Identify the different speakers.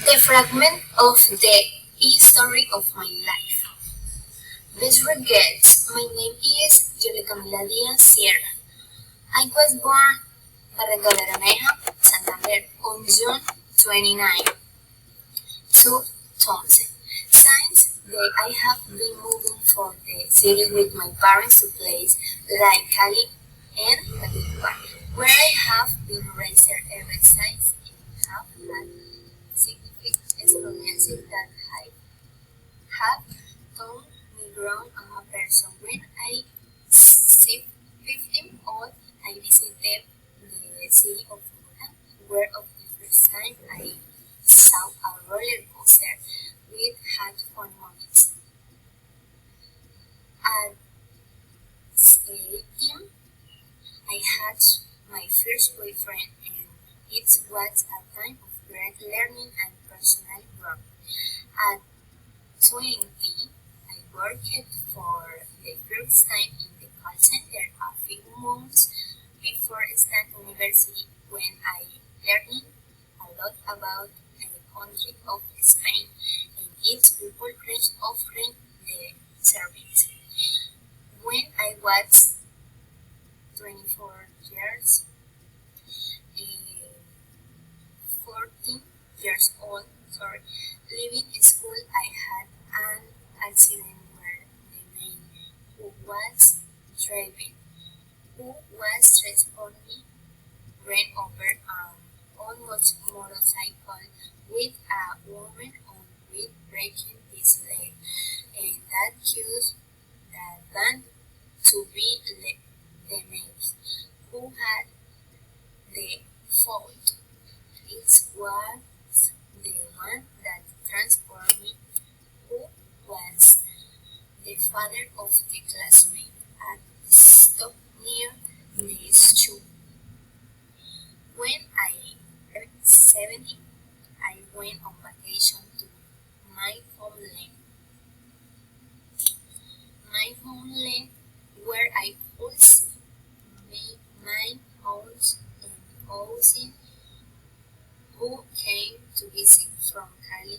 Speaker 1: A fragment of the history of my life. Best regards, my name is Julia Camila Diaz Sierra. I was born Barranca Bermeja, Santander on June 29, 2000. Since then, I have been moving from the city with my parents to places like Cali and Valledupar, where I have been raised ever since and have had significant experiences that have taught me grow as a person. When I was 15 old, I visited the city of Bogota, where of the first time I saw a roller coaster with had fun moments. At 18, I had my first boyfriend, and it was a time of great learning and personal growth. At 20, I worked for the first time in the call center a few months before starting university, when I learned a lot about the country of Spain and its people rich offering the service. When I was 24 years, 14 years old, leaving school, I had an accident where the man who was driving, who was transporting, ran over an almost motorcycle with a woman on with breaking his leg, and that caused the van to be the man who had the fault. It was the one that transported me, who was the father of the classmate, at stop near the school. When I was 17, I went on vacation to my homeland. My homeland, where I could see my house and cousins who came to visit from Cali